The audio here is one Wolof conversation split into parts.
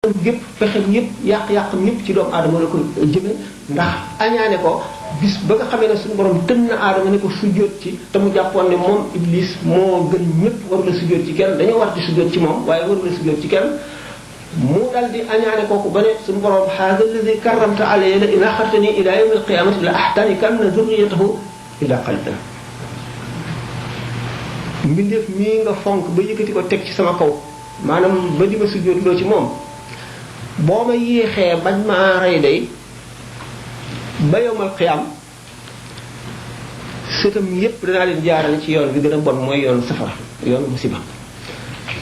gépp pexem yëpp yàq-yàqam yëpp ci doomu aadama la ko jëme ndax añaane ko bis ba nga xamee ne suñu borom tën na aadama ne ko sujjóot ci te mu jàppoon ne moom iblis moo gën ñëpp waru la sujjóot ci kenn dañoo war di sujjóot ci moom waaye waru la sujjóot ci kenn mu dal di añaane kooku ba ne suñu borom haadha alladhi karramta alayya la in axartani ila yawmi alqiyamati la ahtanikanna dhurriyyatahu illa qalilan mbindeef mii nga fonk ba yëkkati ko teg ci sama kaw maanaam ba di ma sujjóot loo ci moom boo ma yéexee bañ maa rey day ba yowmal xiyaam sëtam yépp danaa leen jaarale ci yoon bi gën a bon mooy yoonu safara yoonu musiba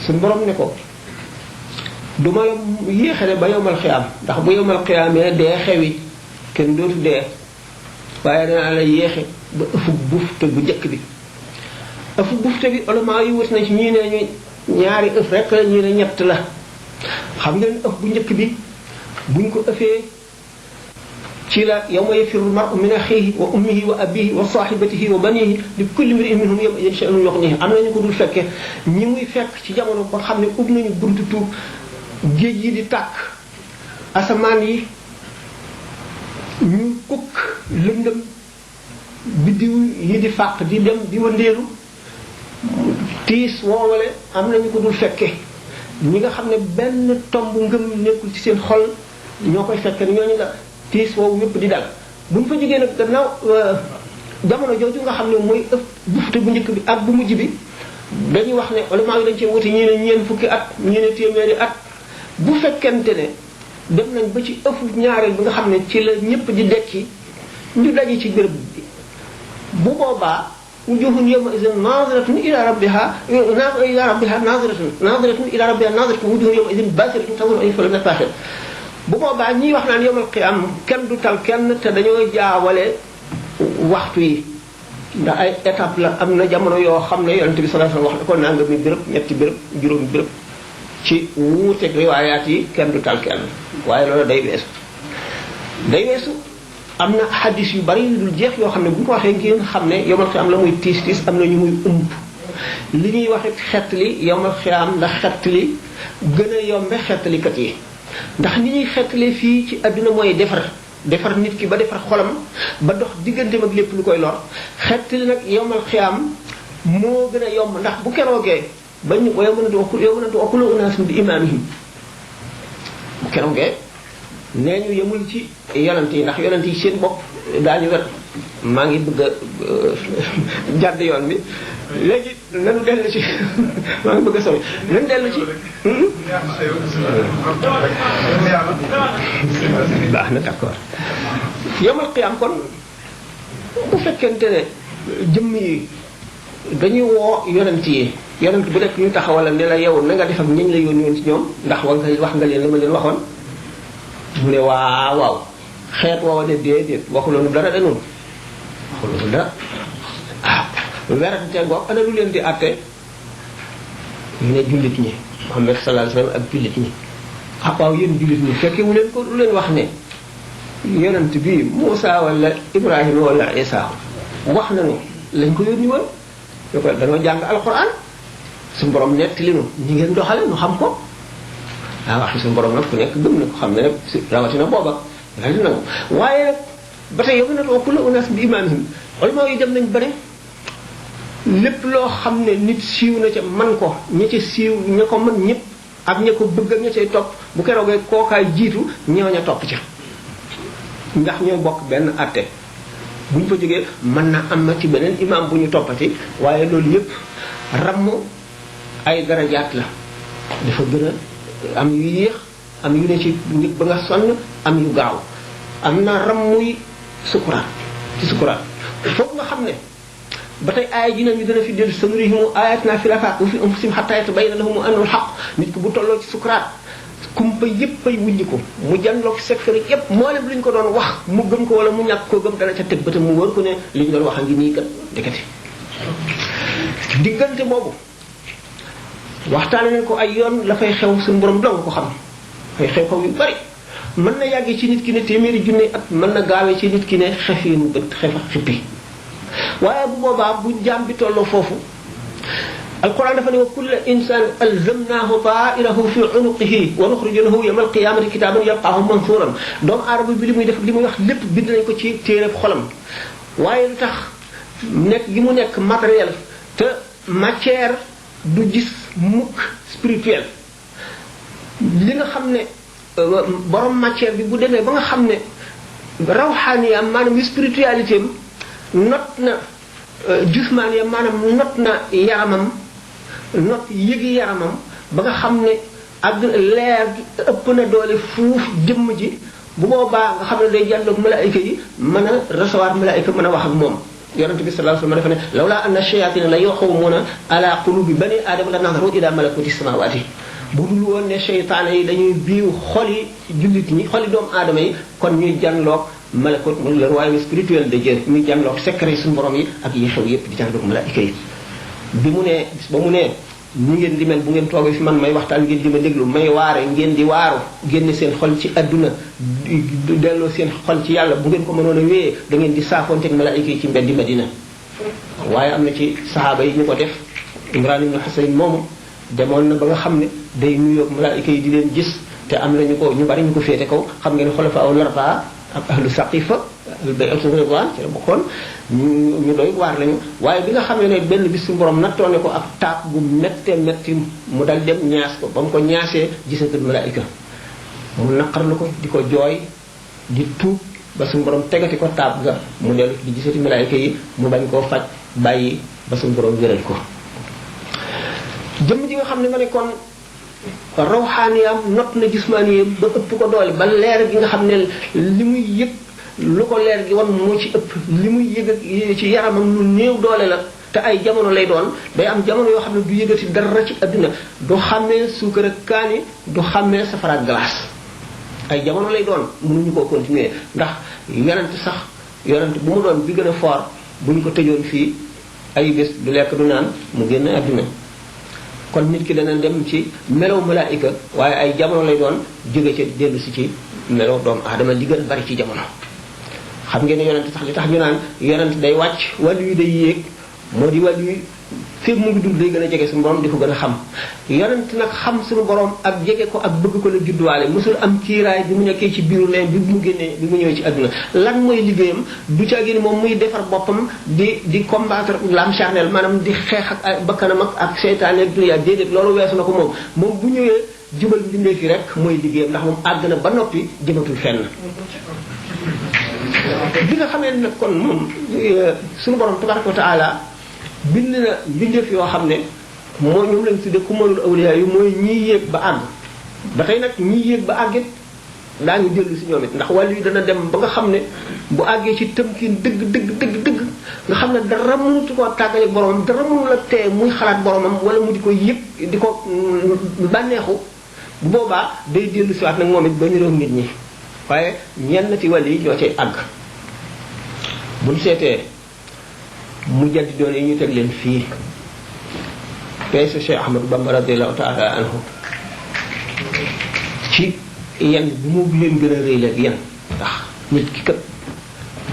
suñ borom ne ko du ma la yéexale ba yowmal xiyaam ndax bu yowmal xiyaamee dee xewi kenn dootu dee waaye danaa la yéexe ba ëfu bufte bu njëkk bi ëfu bufte bi ulama yi wut na ci ñii ne ñu ñaari ëf rek la ñii ne ñett la xam ngeen ëf bu njëkk bi buñ ko ëfee ci la yawma yafirru al-mar'u min akhihi wa ummihi wa abihi wa sahibatihi wa banihi li kulli imri'in minhum yawma sha'nun yughnihi am nañu ko dul fekke ñi muy fekk ci jamono ba xam ne ub nañu buntu tuub géej yi di tàkk asamaan yi ñu kukk lëndëm biddiw yi di fàq di dem di wëndeelu tiis woowale am nañu ko dul fekke ñi nga xam ne benn tomb ngëm nekkul ci seen xol ñoo koy fekke ñooñu la tiis woowu yépp di dal buñ fa jógee nag gannaaw jamono jooju nga xam ne mooy ëpp bufte bu njëkk bi ak bu mujj bi dañuy wax ne ulama yi dañ cee wuti ñii ne ñeen fukki at ñii ne téeméeri at bu fekkente ne dem nañ ba ci ëpp ñaareel bi nga xam ne ci la ñëpp di dekki ñu daje ci béréb bi bu boobaa wujuhun yawma idhin naziratun ila rabbiha naziratun ila rabbiha naziratun wujuhun yawma idhin basiratun tanzuru ayfa al-nafahin bu boobaa ñiy wax naan yawmal qiyaam kenn du tal kenn te dañoo jaawale waxtu yi ndax ay étape la am na jamono yoo xam ne yonent bi sallallahu alayhi wasallam wax na ko nangami béréb ñetti béréb juróomi béréb ci wuuteeg riwaayaat yi kenn du tal kenn waaye loolu day weesu am na hadis yu bari yu dul jeex yoo xam ne bu ñu ko waxee ngeen xam ne yawmal qiyaam la muy tiis am na ñu muy ump li ñuy wax it xettali yawmal qiyaam ndax xettali gën a yombe xettalikat yi ndax ni ñuy xettalee fii ci àdduna mooy defar nit ki ba defar xolam ba dox digganteem ak lépp lu koy lor xettali nag yawmal qiyaam moo gën a yomb ndax bu keroogee bañ yow mën a du okulu unaasin bi imaamihim bu keroogee nee ñu yemul ci yonent yi ndax yonent yi seen bopp daañu wet maa ngi bëgg a jàdd yoon bi léegi nanu dellu ci maa ngi bëgg a sori nanu dellu ci baax na d'accord yawmal qiyaam kon bu fekkente ne jëmm yi dañuy woo yonent yi yonent bu nekk ñu taxawal ne la yow na nga def ak ñañ la yónni woon ci ñoom ndax wax nga leen li ma leen waxoon mu ne waaw xeet woowa ne déedéet waxuloonu dara de noonu waxuloonu dara werante ngoog ana lu leen di àtte ñu ne jullit ñi Muhammad sallallahu alayhi wasallam ak jullit ñi waaw yéen jullit ñi fekke wu leen ko lu leen wax ne yonent bi Muusa wala Ibrahima wala Isa wax nañu lañ ko yónni woon ñu ko dañoo jàng alquran suñu borom nettali nu ñi ngeen doxale nu xam ko wax suñu borom nag ku nekk gëm na ko xam ne nag rawatina booba daal di nangu waaye nag ba tey yow na too ku la unas bi imaamihim ulama yi dem nañ ba ne lépp loo xam ne nit siiw na ca man ko ña ca siiw ña ko mën ñëpp ak ña ko bëgg ak ña cay topp bu keroogee kookaay jiitu ñooña topp ca ndax ñoo bokk benn àtte bu ñu fa jógee mën na am na ci beneen imaam bu ñu toppati waaye loolu yëpp ramm ay darajaat la dafa gën a am yu yéex am yu ne ci nit ba nga sonn am yu gaaw am na rammuy sukuraat ci sukuraat foofu nga xam ne ba tey aaya ji nañu dana fi dellu sanurihimu ayatina fil afaaq wa fi anfusihim hattaa yatabayyana lahum annahu al-haqq nit ki bu tolloo ci sukuraat kumpa yépp ay wujji ko mu janloog secret yépp mboolem lu ñu ko doon wax mu gëm ko wala mu ñàkk koo gëm dana ca teg bëtam mu wër ko ne li ñu doon wax a ngi nii kat ndekete diggante boobu waxtaane nañ ko ay yoon la fay xew suñu borom dong ko xam ay xew-xew yu bari mën na yàggee ci nit ki ne téeméeri junne at mën na gaawee ci nit ki ne xefiinu bët xefa xippi waaye bu boobaa bu jaam bi tolloo foofu alquran dafa ne wa kulla insan alzamnahu ta'irahu fi unuqihi wa nukhriju lahu yawma alqiyamati kitaban yalqahu mansuran doomu aadama bi li muy def li muy wax lépp bind nañ ko ci téereb xolam waaye lu tax nekk gi mu nekk matériel te matière du gis mukk spirituel li nga xam ne borom matière bi bu demee ba nga xam ne rawxaaniyam maanaam spiritualité am not na jusmaaniyam maanaam not na yaramam not yëgi yaramam ba nga xam ne ak leer gi ëpp na doole fuuf jëmm ji bu boobaa nga xam ne day jàlloog malaayika yi mën a recevoir malaayika mën a wax ak moom yonente bi sallallahu alayhi wasallam dafa ne lawla anna shayatina la yuxawmuna ala qulubi bani aadama la nazaru ila malakuti samawati bu dul woon ne seytaane yi dañuy biiw xoli jullit ñi xoli doomu aadama yi kon ñuy jànloog malakut mu le royaume spirituel de Dieu ñuy jànloog secret suñu borom yi ak yi xew yépp di jànloog malaayika yi bi mu ne bis ba mu ne ñi ngeen di mel bu ngeen toogee fi man may waxtaan ngeen di ma déglu may waare ngeen di waaru génne seen xol ci adduna delloo seen xol ci yàlla bu ngeen ko mënoon a wéyee da ngeen di saafoonteeg malaayika yi ci mbeddi Madina waaye am na ci sahaaba yi ñu ko def Imran ibn Husayn moomu demoon na ba nga xam ne day nuyoog malaayika yi di leen gis te am na ñu bari ñu ko féete kaw xam ngeen xulafa aw larba ak ahlu saqifa bay'atu ridwan ci la bokkoon ñu doy waar lañu waaye bi nga xam ne benn bis su borom nattoone ko ak taab bu méttee métti mu dal dem ñaas ko ba mu ko ñaasee gisatul malaayika mu naqarlu ko di ko jooy di tuub ba suñu borom tegati ko taab ga mu dellu di gisati malaayika yi mu bañ koo faj bàyyi ba suñu borom wéral ko jëmm ji nga xam ne ma ne kon rawxaaniyam not na jismaaniyam ba ëpp ko doole ba leer gi nga xam ne li muy yëg lu ko leer gi wan moo ci ëpp li muy yëg ci yaramam lu néew doole la te ay jamono lay doon day am jamono yoo xam ne du yëgati dara ci adduna du xàmmee suukar ak kaani du xàmmee safara ak glace ay jamono lay doon mënuñu koo continuer ndax yonent bu mu doon bi gën a fort bu ñu ko tëjoon fii ay bés du lekk du naan mu génn adduna kon nit ki dana dem ci melow malaayika waaye ay jamono lay doon jóge ci dellu si ci melow doomu aadama li gën a bari ci jamono xam ngeen ne yonent sax li tax ñu naan yonent day wàcc wàllu yu day yéeg moo di wàllu yu fépp mu ngi dund day gën a jege suñu borom di ko gën a xam yonent nag xam suñu borom ak jege ko ak bëgg ko la judduwaale mosul am kiiraay bi mu nekkee ci biiru leen bi mu génnee bi mu ñëwee ci àdduna lan mooy liggéeyam du ca génn moom muy defar boppam di combattre l'âme charnelle maanaam di xeex ak bakkanam ak seytaane ak dunya déedéet loolu weesu na ko moom bu ñëwee jubal mbindee fi rek mooy liggéeyam ndax moom àgg na ba noppi jëmatul fenn bi nga xamee nag kon moom suñu borom tabaraka wa taala bind na mbindeef yoo xam ne moo ñoom lañ tudde kumalul awliya yu mooy ñiy yéeg ba àgg ba tey nag ñiy yéeg ba àggit daañu dellu si ñoom it ndax wàllu yi dana dem ba nga xam ne bu àggee ci tëmkin dëgg nga xam ne dara mënutu koo tàggale boromam dara mënu la tee muy xalaat boromam wala mu di ko yëg di ko bànneexu bu boobaa day dellu si waat nag moom it ba niroog nit ñi waaye ñenn ci wàll yi ñoo cay àgg buñ seetee mu jaddi doon yi ñu teg leen fii peese Cheikh Ahmadou Bamba radiyallahu ta'ala anhu ci yan bi mu leen gën a rëy la yan ndax nit ki kat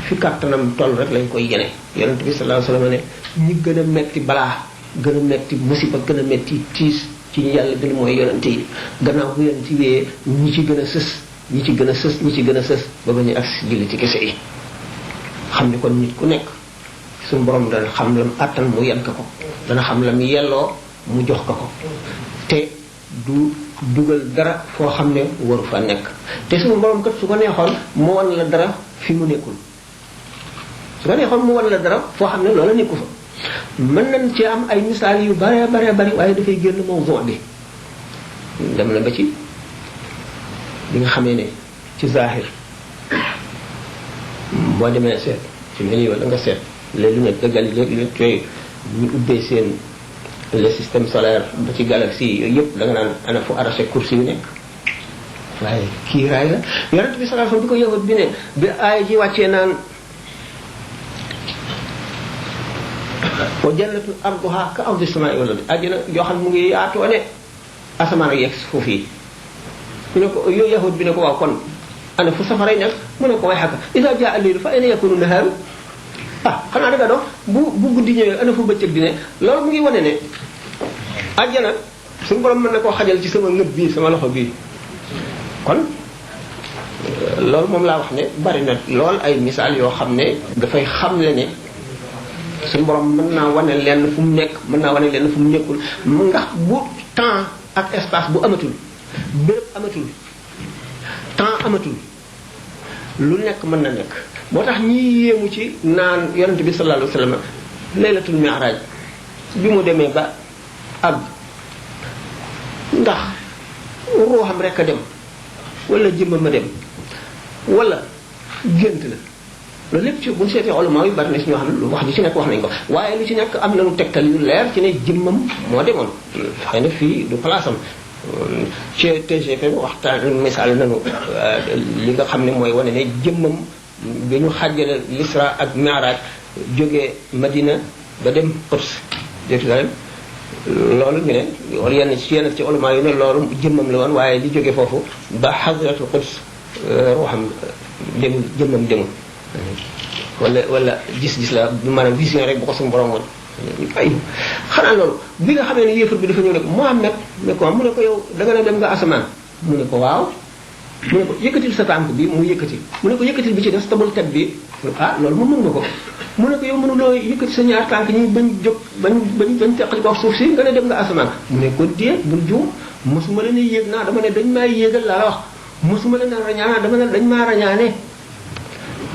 fi kàttanam toll rek lañ koy yene yonent bi sallallahu alayhi wasallam ne ñi gën a metti balaa gën a metti musiba gën a metti tiis ci ñu yàlla gën mooy yonent yi gannaaw bu yonent wee ñi ci gën a sës ñi ci gën a sës ñi ci gën a sës ba ba ñu agsi julli ci kese yi xam ni kon nit ku nekk suñu borom dana xam lam àttan mu yenk ko dana xam lam yelloo mu jox ko te du dugal dara foo xam ne waru fa nekk te suñu borom kat su ko neexoon mu wan la dara fi mu nekkul su ko neexoon mu wan la dara foo xam ne loola nekku fa mën nañ ci am ay misaal yu bare bari waaye dafay génn mawdu bi dem na ba ci bi nga xamee ne ci zahir boo demee seet ci mel ni wala nga seet les lunettes de Galilée lunettes yooyu ñu ubbee seen le système solaire ba ci galaxie yooyu yëpp da nga naan ana fu arraché course yu nekk waaye kii raay la yonent bi sallallahu alayhi wasallam bi ko yahut bi ne bi aaya ji wàccee naan wa jannatul arduha ka ardi samaa'i wal ardi àjjana joo xam mu ngi yaatoo ne asamaan ak yegg suuf yi ñu ne ko yooyu yahut bi ne ko waaw kon ana fu safaray nekk mu ne ko way xaka iza jaa al-laylu fa ayna yakunu nahaaru xanaa danga dox bu guddi ñëwee ana fu bëccëg di ne loolu mu ngi wane ne àjjana suñu borom mën na koo xajal ci sama ngëb bii sama loxo bii kon loolu moom laa wax ne bari na lool ay misaal yoo xam ne dafay xamle ne suñu borom mën naa wane lenn fu mu nekk mën naa wane lenn fu mu nekkul ndax bu temps ak espace bu amatul béréb amatul temps amatul lu nekk mën na nekk moo tax ñi yéemu ci naan yonent bi sallallahu alayhi wasallam laylatul mi'raj bi mu demee ba àgg ndax ruuxam rek a dem wala jëmmam a dem wala gént la loolu lépp ci bu ñu seetee ulama yu bari na si ñoo xam ne lu wax ji ci nekk wax nañ ko waaye lu ci nekk am nañu tegtal yu leer ci ne jëmmam moo demoon xëy na fii du place am ci TGP waxtaan misaal nañu li nga xam ne mooy wane ne jëmmam bi ñu xàjjale l'Isra ak Mi'raj jógee Madina ba dem Quds Jérusalem loolu ñu ne wala yenn ci ulama yu ne loolu jëmmam la woon waaye li jógee foofu ba Hadratul Quds ruuxam demul jëmmam demul wala gis-gis la maanaam vision rek bu ko suñu borom woon ay xanaa loolu bi nga xamee ne yéefar bi dafa ñëw ne ko Muhammad ne ko mu ne ko yow da nga ne dem nga asamaan mu ne ko waaw mu ne ko yëkkatil sa tànk bi mu yëkkati mu ne ko yëkkatil bi ci des tabal tet bi loolu moom mën nga ko mu ne ko yow mënuloo yëkkati sa ñaar tànk ñi bañ jóg bañ teqali ko suuf si nga ne dem nga asamaan mu ne ko déet bul juum mosuma leen a yéeg naa dama ne dañ maa yéegal laa wax mosuma leen a rañaana dama ne dañ maa rañaane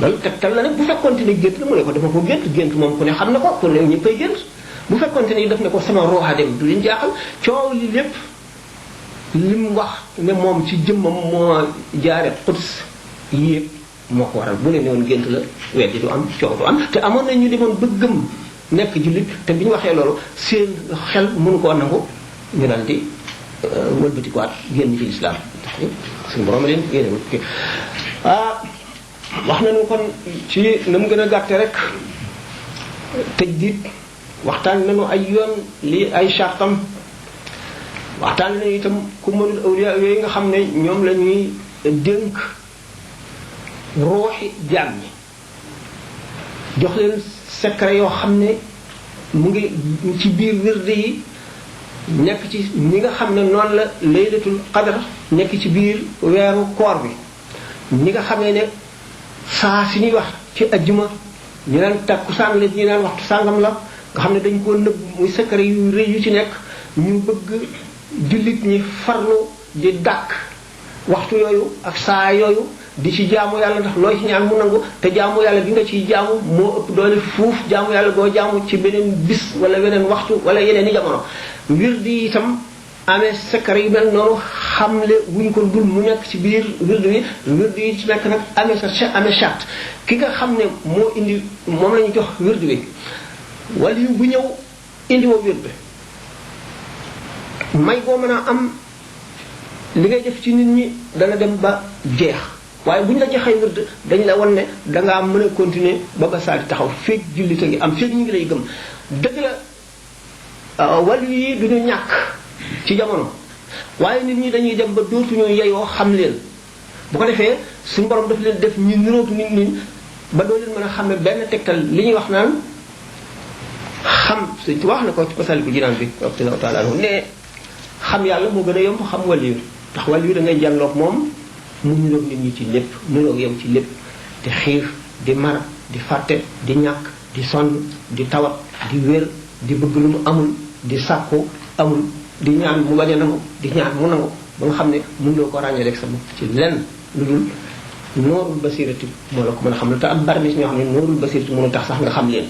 loolu tegtal la nag bu fekkonte ni gént la mu ne ko dafa ko gént moom ku ne xam na ko ku ne ñëppay gént bu fekkonte ni daf ne ko sama rooxa dem du leen jaaxal coow li lépp li mu wax ne moom ci jëmmam moo jaare Quds yépp moo ko waral bu ne woon gént la weddi du am coow du am te amoon na ñu demoon ba gëm nekk jullit te bi ñu waxee loolu seen xel mënu koo nangu ñu daal di wëlbatikuwaat génn ci lislaam suñu borom leen génnewul wax nañu kon ci na mu gën a gàtte rek tëj dit waxtaan nañu ay yoon lii ay chartam waxtaan nañu itam ku mënul awliya yooyu nga xam ne ñoom la ñuy dénk ruuxi jaam ñi jox leen secret yoo xam ne mu ngi ci biir wirde yi nekk ci ñi nga xam ne noonu la laylatul qadr nekk ci biir weeru koor bi ñi nga xam ne saa si ñuy wax ci ajjuma ñu naan takkusaan la ñu naan waxtu sàngam la nga xam ne dañ koo nëbb muy secret yu rëy yu ci nekk ñu bëgg jullit ñi farlu di dàkk waxtu yooyu ak saa yooyu di ci jaamu yàlla ndax looy ci ñaan mu nangu te jaamu yàlla bi nga ciy jaamu moo ëpp doole fuuf jaamu yàlla goo jaamu ci beneen bis wala beneen waxtu wala yeneen i jamono wird yi itam amee secret yu mel noonu xamle wuñ ko dul mu nekk ci biir wird yi ci nekk nag amee charte ki nga xam ne moo indi moom la ñu jox wird bi wala yu bu ñëw indi woo wird bi may boo mën a am li ngay def ci nit ñi dana dem ba jeex waaye bu ñu la joxee wird dañ la wan ne dangaa mën a continuer ba ba saa di taxaw feeg jullit a ngi am feeg ñu ngi lay gëm dëgg la wàllu yi du ñu ñàkk ci jamono waaye nit ñi dañuy dem ba dootuñu yeyoo xam leen bu ko defee suñu borom daf leen def ñu niroog nit ñi ba doo leen mën a xam ne benn tegtal li ñuy wax naan xam suñ ci wax na ko ci Masaalikul Jinaan bi radiyallahu ta'ala anhu ne xam yàlla moo gën a yomb xam wàllu yi ndax wàllu yi da ngay jàlloog moom mu niroog nit ñi ci lépp niroog yow ci lépp di xiif di mar di fàtte di ñàkk di sonn di tawat di wér di bëgg lu mu amul di sàkku amul di ñaan mu bañ a nangu di ñaan mu nangu ba nga xam ne mënuloo ko ràññee rek sa bopp ci lenn lu dul noorul basirati moo la ko mën a xam ne te am bari na ci ñoo xam ne noorul basirati mënul tax sax nga xam leen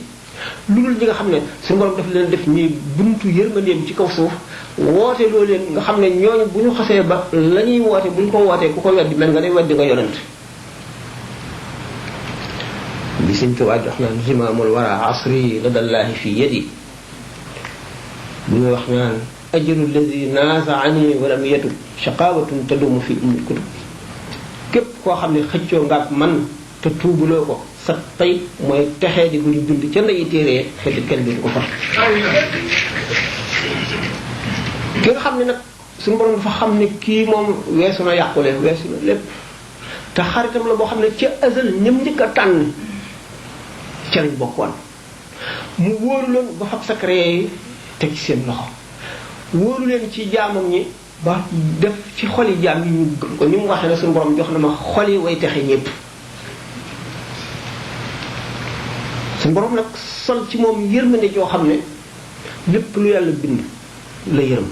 lu dul ñi nga xam ne suñu borom daf leen def ñuy buntu yërmandeem ci kaw suuf woote loo leen nga xam ne ñooñu bu ñu xasee ba la ñuy woote bu ñu ko wootee ku ko weddi mel nga ne weddi nga yonent bi Sëñ Tuubaa jox naan zimaamul wara asri ladallaahi fi yadi bu ñu wax naan ajru alladi naasaani walam yatub shaqawatun tadumu fi ummil kutub képp koo xam ne xëccoo nga ak man te tuubuloo ko sa tey mooy texee di bu ñu bind ca ndeyi téeree xëdd kenn du ko fa ki nga xam ne nag suñu borom dafa xam ne kii moom weesu na yàqule weesu na lépp te xaritam la boo xam ne ca azal ñëm njëkk a tànn ca lañ bokkoon mu wóoru loon ba fab secret yi teg ci seen loxo wóolu leen ci jaamam ñi ba def ci xoli jaam yi ñu gëm ko ni mu waxee ne suñu borom jox na ma xoli way texe ñépp suñu borom nag sol ci moom yërmande joo xam ne lépp lu yàlla bind la yërëm